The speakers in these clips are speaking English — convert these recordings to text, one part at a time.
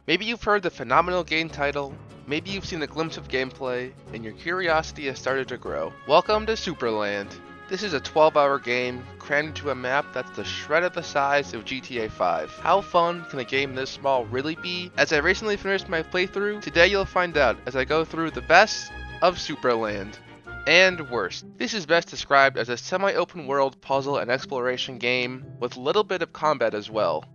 Maybe you've heard the phenomenal game title, maybe you've seen a glimpse of gameplay, and your curiosity has started to grow. Welcome to Supraland. This is a 12-hour game crammed into a map that's the shred of the size of GTA 5. How fun can a game this small really be? As I recently finished my playthrough, today you'll find out as I go through the best of Supraland. And worst. This is best described as a semi-open world puzzle and exploration game with a little bit of combat as well.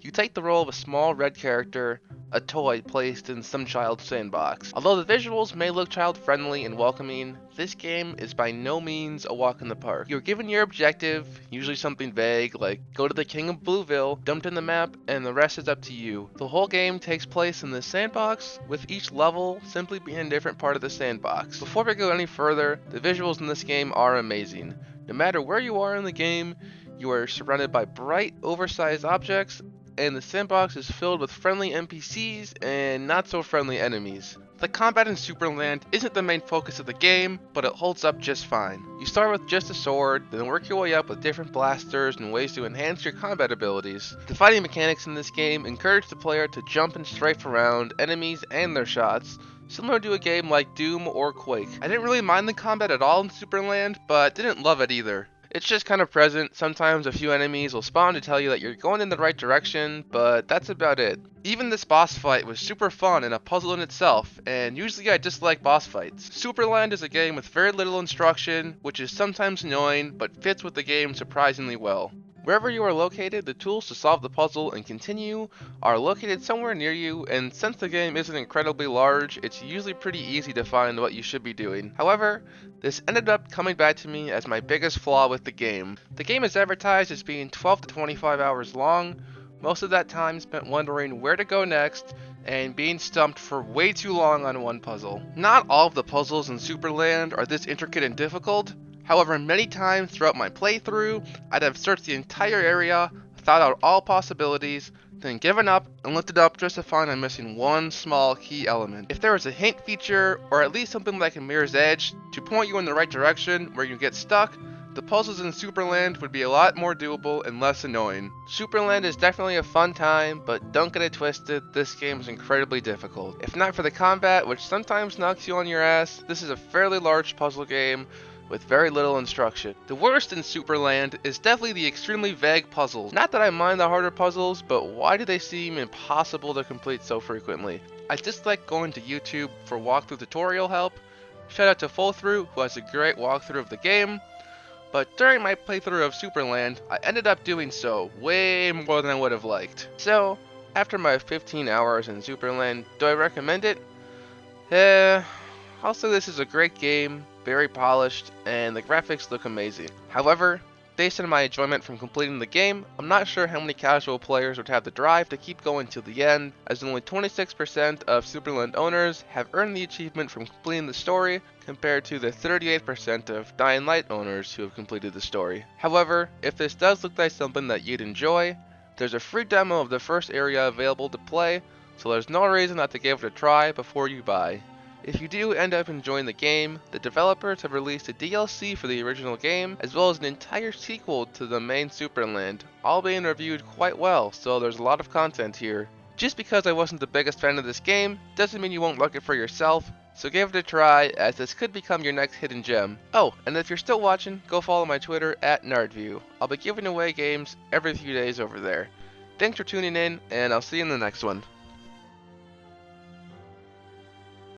You take the role of a small red character, a toy placed in some child's sandbox. Although the visuals may look child-friendly and welcoming, this game is by no means a walk in the park. You're given your objective, usually something vague like go to the King of Blueville, dumped in the map, and the rest is up to you. The whole game takes place in this sandbox, with each level simply being a different part of the sandbox. Before we go any further, the visuals in this game are amazing. No matter where you are in the game, you are surrounded by bright, oversized objects, and the sandbox is filled with friendly NPCs and not so friendly enemies. The combat in Supraland isn't the main focus of the game, but it holds up just fine. You start with just a sword, then work your way up with different blasters and ways to enhance your combat abilities. The fighting mechanics in this game encourage the player to jump and strafe around enemies and their shots, similar to a game like Doom or Quake. I didn't really mind the combat at all in Supraland, but didn't love it either. It's just kind of present. Sometimes a few enemies will spawn to tell you that you're going in the right direction, but that's about it. Even this boss fight was super fun and a puzzle in itself, and usually I dislike boss fights. Supraland is a game with very little instruction, which is sometimes annoying, but fits with the game surprisingly well. Wherever you are located, the tools to solve the puzzle and continue are located somewhere near you, and since the game isn't incredibly large, it's usually pretty easy to find what you should be doing. However, this ended up coming back to me as my biggest flaw with the game. The game is advertised as being 12 to 25 hours long, most of that time spent wondering where to go next, and being stumped for way too long on one puzzle. Not all of the puzzles in Supraland are this intricate and difficult. However, many times throughout my playthrough, I'd have searched the entire area, thought out all possibilities, then given up and looked it up just to find I'm missing one small key element. If there was a hint feature, or at least something like a mirror's edge, to point you in the right direction where you get stuck, the puzzles in Supraland would be a lot more doable and less annoying. Supraland is definitely a fun time, but don't get it twisted, this game is incredibly difficult. If not for the combat, which sometimes knocks you on your ass, this is a fairly large puzzle game with very little instruction. The worst in Supraland is definitely the extremely vague puzzles. Not that I mind the harder puzzles, but why do they seem impossible to complete so frequently? I dislike going to YouTube for walkthrough tutorial help. Shout out to Fullthrough, who has a great walkthrough of the game. But during my playthrough of Supraland, I ended up doing so way more than I would have liked. So, after my 15 hours in Supraland, do I recommend it? I'll say this is a great game, very polished, and the graphics look amazing. However, based on my enjoyment from completing the game, I'm not sure how many casual players would have the drive to keep going till the end, as only 26% of Supraland owners have earned the achievement from completing the story, compared to the 38% of Dying Light owners who have completed the story. However, if this does look like something that you'd enjoy, there's a free demo of the first area available to play, so there's no reason not to give it a try before you buy. If you do end up enjoying the game, the developers have released a DLC for the original game, as well as an entire sequel to the main Supraland, all being reviewed quite well, so there's a lot of content here. Just because I wasn't the biggest fan of this game, doesn't mean you won't like it for yourself, so give it a try, as this could become your next hidden gem. Oh, and if you're still watching, go follow my Twitter at NardView. I'll be giving away games every few days over there. Thanks for tuning in, and I'll see you in the next one.